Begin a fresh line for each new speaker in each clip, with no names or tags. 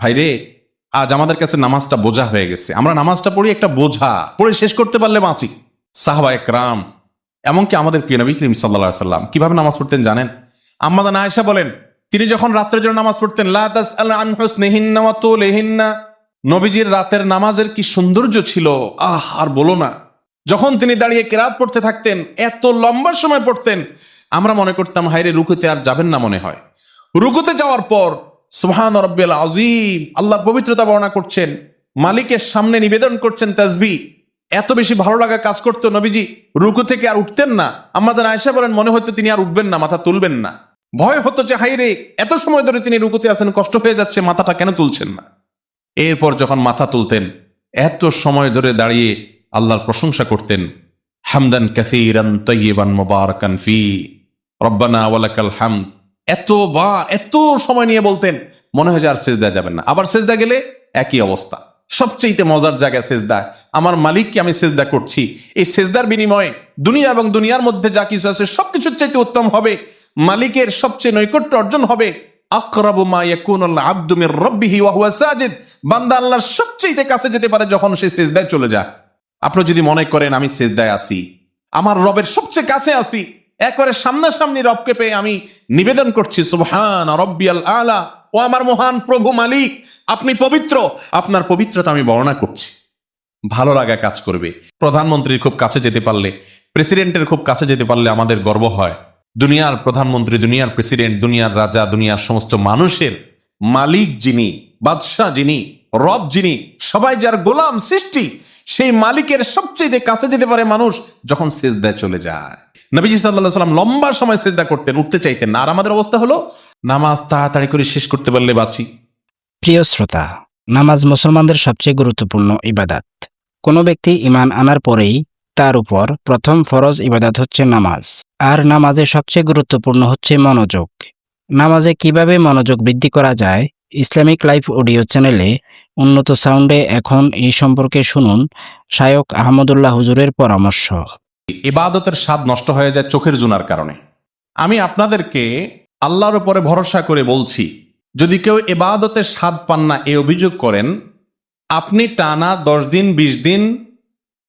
ভাইরে, আজ আমাদের কাছে নামাজটা বোঝা হয়ে গেছে। আমরা নামাজটা পড়ি একটা বোঝা, পড়ে শেষ করতে পারলে বাঁচি। সাহাবা একরাম, এমনকি আমাদের প্রিয় নবী করিম সাল্লাল্লাহু আলাইহি সাল্লাম কিভাবে নামাজ পড়তেন জানেন? আম্মা জান আয়েশা বলেন, তিনি যখন রাত্রের জন্য নামাজ পড়তেন, লা তাসআল আন হুসনিহিন্না ওয়া তুলিহিন্না, নবীজির রাতের নামাজের কি সৌন্দর্য ছিল, আর বলো না। যখন তিনি দাঁড়িয়ে কেরাত পড়তে থাকতেন, এত লম্বা সময় পড়তেন, আমরা মনে করতাম হায়রে রুকুতে আর যাবেন না মনে হয়। রুকুতে যাওয়ার পর সুবহান রাব্বিয়াল আযীম, আল্লাহর পবিত্রতা বর্ণনা করছেন, মালিকের সামনে নিবেদন করছেন তাসবিহ। এত বেশি ভালো লাগা কাজ করতো, নবীজি রুকু থেকে আর উঠতেন না। আমাদের আয়েশা বলেন, মনে হয়তো তিনি আর উঠবেন না, মাথা তুলবেন না। ভয় হতো যে হায়রে এত সময় ধরে তিনি রুকুতে আছেন, কষ্ট হয়ে যাচ্ছে, মাথাটা কেন তুলছেন না। এরপর যখন মাথা তুলতেন, এত সময় ধরে দাঁড়িয়ে আল্লাহর প্রশংসা করতেন, হামদান কাসীরান তাইয়িবান মুবারাকান ফি রব্বানা ওয়ালাকাল হামদ। এত সময় নিয়ে বলতেন, মনে হয় যে আর সেজদা যাবেন না। আবার সেজদা গেলে একই অবস্থা। সবচেয়ে মজার জায়গা সেজদা, আমার মালিককে আমি সেজদা করছি। এই সেজদার বিনিময়ে দুনিয়া এবং দুনিয়ার মধ্যে যা কিছু আছে সবকিছুর চাইতে উত্তম হবে, মালিকের সবচেয়ে নৈকট্য অর্জন হবে। আকরাবু মা ইয়াকুনুল আবদু মির রাব্বিহি ওয়া হুয়া সাজিদ, বান্দা আল্লাহর সবচেয়ে কাছে যেতে পারে যখন সে সেজদায় চলে যায়। আপনি যদি মনে করেন আমি সেজদায় আছি, আমার রবের সবচেয়ে কাছে আছি, একবারে সামনাসামনি রবকে পেয়ে আমি নিবেদন করছি সুবহান রাব্বিয়াল আলা, ও আমার মহান প্রভু মালিক, আপনি পবিত্র, আপনার পবিত্রতা আমি বর্ণনা করছি। ভালো লাগা কাজ করবে। প্রধানমন্ত্রীর খুব কাছে যেতে পারলে, প্রেসিডেন্টের খুব কাছে যেতে পারলে আমাদের গর্ব হয়। দুনিয়ার প্রধানমন্ত্রী, দুনিয়ার প্রেসিডেন্ট, দুনিয়ার রাজা, দুনিয়ার সমস্ত মানুষের মালিক যিনি, বাদশাহ যিনি, রব যিনি, সবাই যার গোলাম সৃষ্টি, সেই মালিকের সবচেয়ে কাছে যেতে পারে মানুষ যখন সেজদায় চলে যায়। নবীজি সাল্লাল্লাহু আলাইহি ওয়াসাল্লাম লম্বা সময় সেজদা করতেন, উঠতে চাইতেন না। আর আমাদের অবস্থা হলো নামাজ তাড়াতাড়ি করে শেষ করতে পারলে বাঁচি।
প্রিয় শ্রোতা, নামাজ মুসলমানদের সবচেয়ে গুরুত্বপূর্ণ ইবাদাত। কোনো ব্যক্তি ঈমান আনার পরেই তার উপর প্রথম ফরজ ইবাদাত হচ্ছে নামাজ। আর নামাজে সবচেয়ে গুরুত্বপূর্ণ হচ্ছে মনোযোগ। নামাজে কিভাবে মনোযোগ বৃদ্ধি করা যায়, ইসলামিক লাইফ অডিও চ্যানেলে উন্নত সাউন্ডে এখন এই সম্পর্কে শুনুন শায়খ আহমদুল্লাহ হুজুরের পরামর্শ।
ইবাদতের স্বাদ নষ্ট হয়ে যায় চোখের জুনার কারণে। আমি আপনাদেরকে আল্লাহর উপরে ভরসা করে বলছি, যদি কেউ ইবাদতের স্বাদ পান না এই অভিযোগ করেন, আপনি টানা 10 দিন 20 দিন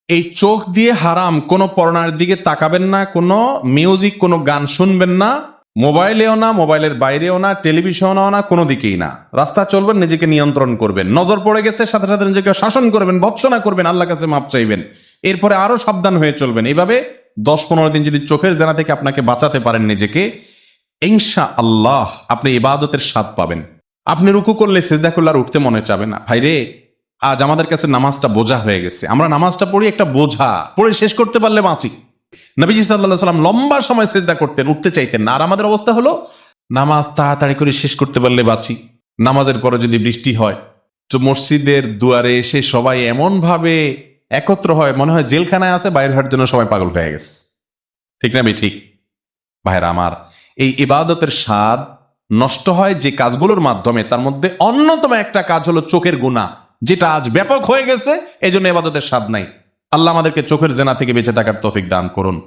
এই চোখ দিয়ে হারাম কোনো পর্নার দিকে তাকাবেন না, কোনো মিউজিক, কোনো গান শুনবেন না, মোবাইলেও না, মোবাইলের বাইরেও না, টেলিভিশনেও না, কোনো দিকেই না। রাস্তা চলবেন, নিজেকে নিয়ন্ত্রণ করবেন। নজর পড়ে গেছে, সাথে সাথে নিজেকে শাসন করবেন, ভৎসনা করবেন, আল্লাহর কাছে মাপ চাইবেন। এরপরে আরো সাবধান হয়ে চলবেন। এইভাবে 10-15 দিন যদি চোখের জেনা থেকে আপনাকে বাঁচাতে পারেন নিজেকে, ইনশাআল্লাহ আপনি ইবাদতের স্বাদ পাবেন। আপনি রুকু করলে, সিজদা করলে আর উঠতে মনে চাবে না। ভাইরে, আজ আমাদের কাছে নামাজটা বোঝা হয়ে গেছে। আমরা নামাজটা পড়ি একটা বোঝা, পড়ে শেষ করতে পারলে বাঁচি। নবীজি সাল্লাল্লাহু আলাইহি সাল্লাম লম্বা সময় সিজদা করতেন, উঠতে চাইতেন না। আর আমাদের অবস্থা হলো নামাজ তাড়াতাড়ি করে শেষ করতে পারলে বাঁচি। নামাজের পরে যদি বৃষ্টি হয়, তো মসজিদের দুয়ারে এসে সবাই এমন ভাবে একত্র হয়, মনে হয় জেলখানায় আছে, বাইরে হওয়ার জন্য সবাই পাগল হয়ে গেছে। ঠিক না ভাই? ঠিক। ভাইরা আমার, এই ইবাদতের স্বাদ নষ্ট হয় যে কাজগুলোর মাধ্যমে, তার মধ্যে অন্যতম একটা কাজ হলো চোখের গুনাহ, যেটা আজ ব্যাপক হয়ে গেছে। এই জন্য ইবাদতের স্বাদ নাই। আল্লাহ আমাদেরকে চোখের জেনা থেকে বেঁচে থাকার তৌফিক দান করুন।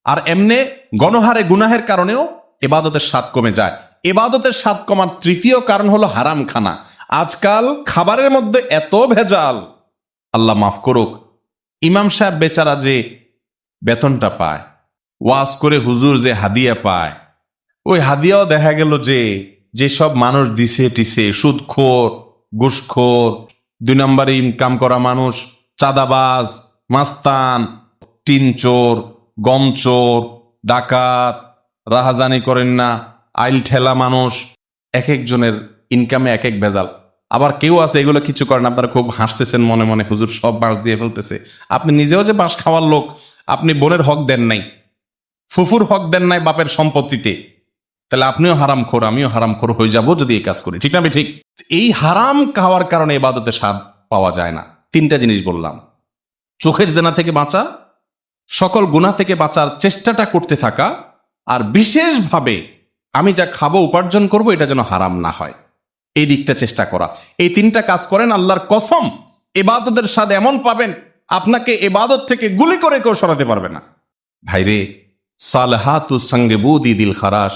আর এমনে গণহারে গুনাহের কারণেও ইবাদতের স্বাদ কমে যায়। ইবাদতের স্বাদ কমার তৃতীয় কারণ হলো হারাম খানা। আজকাল খাবারের মধ্যে এত ভেজাল, আল্লাহ মাফ করুক। ইমাম সাহেব বেচারা যে বেতনটা পায়, ওয়াজ করে হুজুর যে হাদিয়া পায়, ওই হাদিয়াও দেখা গেল যে সব মানুষ দিছে টিছে, সুদখোর, ঘুষখোর, 2 নম্বরে ইনকাম করা মানুষ, চাঁদাবাজ, মাস্তান, টিন চোর, গম চোর, ডাকাত, রাহাজানি করেন না, আইল ঠেলা মানুষ, এক একজনের ইনকামে এক এক ভেজাল। আবার কেউ আছে এগুলো কিছু করেন, আপনারা খুব হাসতেছেন মনে মনে, হুজুর সব বাঁশ দিয়ে ফেলতেছে। আপনি নিজেও যে বাঁশ খাওয়ার লোক, আপনি বোনের হক দেন নাই, ফুফুর হক দেন নাই বাপের সম্পত্তিতে, তাহলে আপনিও হারামখোর, আমিও হারামখোর হয়ে যাব যদি এই কাজ করি। ঠিক না? ঠিক। এই হারাম খাওয়ার কারণে ইবাদতে স্বাদ পাওয়া যায় না। 3টা জিনিস বললাম: চোখের জেনা থেকে বাঁচা, সকল গুনাহ থেকে বাঁচার চেষ্টাটা করতে থাকা, আর বিশেষভাবে আমি যা খাবো, উপার্জন করব, এটা যেন হারাম না হয়, এই দিকটা চেষ্টা করা। এই 3টা কাজ করেন, আল্লাহর কসম ইবাদতের স্বাদ এমন পাবেন, আপনাকে ইবাদত থেকে গুলি করে কেউ সরাতে পারবে না। ভাইরে, সালহাতু সঙ্গে বুদি দিল খারাস,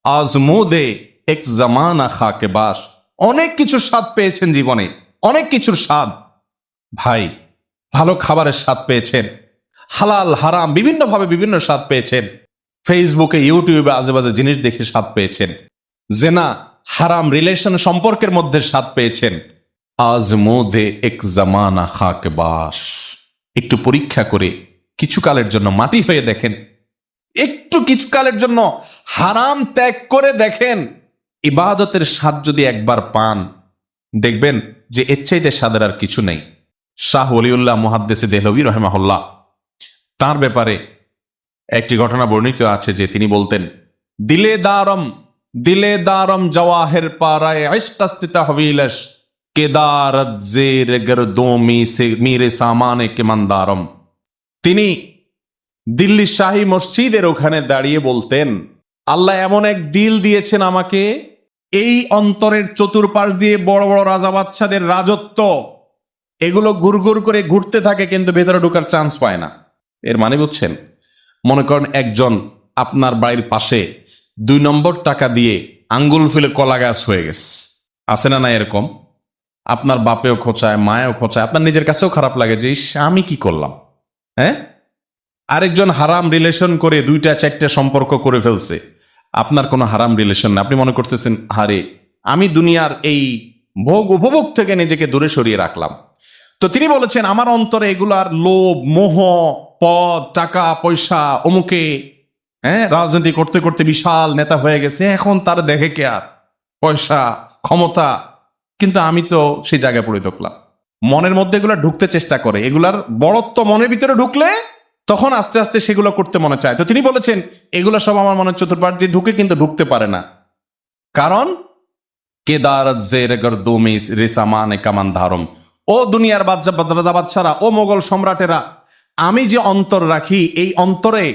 আজমুদে এক জামানা খাকে বাস। অনেক কিছুর স্বাদ পেয়েছেন জীবনে, অনেক কিছুর স্বাদ। ভাই, ভালো খাবারের স্বাদ পেয়েছেন, হালাল হারাম বিভিন্নভাবে বিভিন্ন স্বাদ পেয়েছেন, ফেসবুকে ইউটিউবে আজেবাজে জিনিস দেখে স্বাদ পেয়েছেন, জেনা হারাম রিলেশন সম্পর্কের মধ্যে স্বাদ পেয়েছেন। আজ মোদে এক জামানা খাক বাস, একটু পরীক্ষা করে কিছুকালের জন্য মাটি হয়ে দেখেন, একটু কিছুকালের জন্য হারাম ত্যাগ করে দেখেন। ইবাদতের স্বাদ যদি একবার পান, দেখবেন যে এর চাইতে স্বাদের আর কিছু নেই। শাহ ওলিউল্লাহ মুহাদ্দিস দেহলভী রহিমাহুল্লাহ, তার ব্যাপারে একটি ঘটনা বর্ণিত আছে যে তিনি বলতেন, দিলে দারম জওয়াহের পারায় ইশকাস্তিতা হবিলশ কেদারত জের গরদোমি সে মিরে সামানে কেমানদারম। তিনি দিল্লি শাহী মসজিদের ওখানে দাঁড়িয়ে বলতেন, আল্লাহ এমন এক দিল দিয়েছেন আমাকে, এই অন্তরের চতুর্পাশ দিয়ে বড় বড় রাজা বাদশাদের রাজত্ব, এগুলো গুড়গুড় করে ঘুরতে থাকে কিন্তু ভেতরে ঢোকার চান্স পায় না। এর মানে বুঝছেন? মনে করেন একজন আপনার বাড়ির পাশে 2 নম্বর টাকা দিয়ে আঙ্গুল ফেলে কলা গাছ হয়ে গেছে, আছে না? না এরকম আপনার বাপেও খোঁচায়, মায়েও খোঁচায়, আপনার নিজের কাছেও খারাপ লাগে যে ইস, আমি কি করলাম। হ্যাঁ, আরেকজন হারাম রিলেশন করে 2টা-4টা সম্পর্ক করে ফেলছে, আপনার কোনো হারাম রিলেশন না, আপনি মনে করতেছেন হারে আমি দুনিয়ার এই ভোগ উপভোগ থেকে নিজেকে দূরে সরিয়ে রাখলাম। তো তিনি বলেছেন, আমার অন্তরে এগুলার লোভ, মোহ, পদ, টাকা পয়সা, অমুকে রাজনীতি করতে করতে বিশাল নেতা হয়ে গেছে, এখন তার দেখে কে আর পয়সা ক্ষমতা, কিন্তু আমি তো সেই জায়গায় পড়ে থাকলাম। মনের মধ্যে এগুলা ঢুকতে চেষ্টা করে, এগুলার বড়ত্ব মনের ভিতরে ঢুকলে তখন আস্তে আস্তে সেগুলো করতে মনে চায়। তো তিনি বলেছেন, এগুলো সব আমার মনের চতুর্পাশ দিয়ে ঢুকে কিন্তু ঢুকতে পারে না, কারণ কেদারত জের গরদোমি রেসামানে কামান ধারম। ও দুনিয়ার রাজা বাদশারা, ও মোগল সম্রাটেরা, আমি যে অন্তর রাখি, এই অন্তরে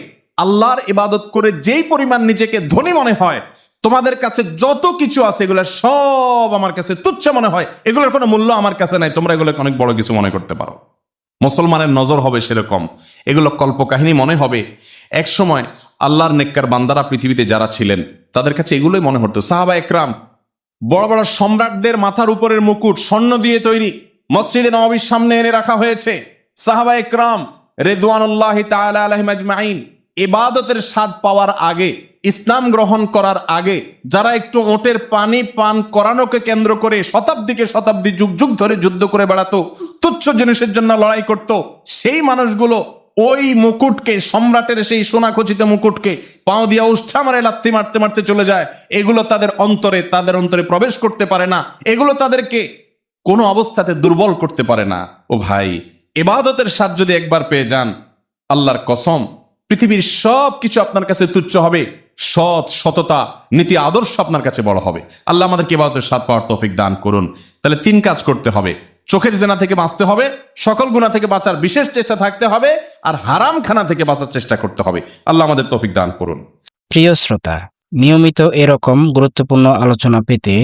আল্লাহর ইবাদত করে যেই পরিমাণ নিজেকে ধনী মনে হয়, তোমাদের কাছে যত কিছু আছে এগুলো সব আমার কাছে তুচ্ছ মনে হয়, এগুলোর কোনো মূল্য আমার কাছে নাই, তোমরা এগুলোকে অনেক বড় কিছু মনে করতে পারো। মুসলমানের নজর হবে সেরকম, এগুলো কল্পকাহিনী মনে হবে। এক সময় আল্লাহর নেককার বান্দারা পৃথিবীতে যারা ছিলেন তাদের কাছে এগুলোই মনে হতো। সাহাবা একরাম, বড় বড় সম্রাটদের মাথার উপরের মুকুট স্বর্ণ দিয়ে তৈরি, মসজিদে নববীর সামনে এনে রাখা হয়েছে। সাহাবা একরাম রিদওয়ানুল্লাহি তাআলা আলাইহিম আজমাইন ইবাদতের স্বাদ পাওয়ার আগে, ইসলাম গ্রহণ করার আগে, যারা একটু ওটের পানি পান করানোকে কেন্দ্র করে শতাব্দীকে শতাব্দী যুগ যুগ ধরে যুদ্ধ করে বেড়াতো, তুচ্ছ জিনিসের জন্য লড়াই করত, সেই মানুষগুলো ওই মুকুটকে, সম্রাটের সেই সোনা খচিত মুকুটকে পাও দিয়া উষ্ঠা মারে লাথি মারতে মারতে চলে যায়। এগুলো তাদের অন্তরে প্রবেশ করতে পারে না, এগুলো তাদেরকে কোনো অবস্থাতে দুর্বল করতে পারে না। ও ভাই, ইবাদতের স্বাদ যদি একবার পেয়ে যান, আল্লাহর কসম, পৃথিবীর সব কিছু আপনার কাছে তুচ্ছ হবে, সততা, নীতি আদর্শ আপনার কাছে বড় হবে। আল্লাহ আমাদেরকে ইবাদতের স্বাদ পাওয়ার তৌফিক দান করুন। তাহলে 3 কাজ করতে হবে: চোখের জেনা থেকে বাঁচতে হবে, সকল গুনাহ থেকে বাঁচার বিশেষ চেষ্টা থাকতে হবে, আর হারাম খানা থেকে বাঁচার চেষ্টা করতে হবে। আল্লাহ আমাদের তৌফিক দান করুন।
প্রিয় শ্রোতা, নিয়মিত এরকম গুরুত্বপূর্ণ আলোচনা পেতে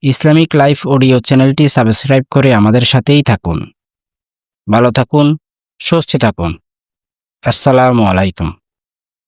ইসলামিক লাইফ অডিও চ্যানেলটি সাবস্ক্রাইব করে আমাদের সাথেই থাকুন। ভালো থাকুন, সুস্থ থাকুন। আসসালামু আলাইকুম।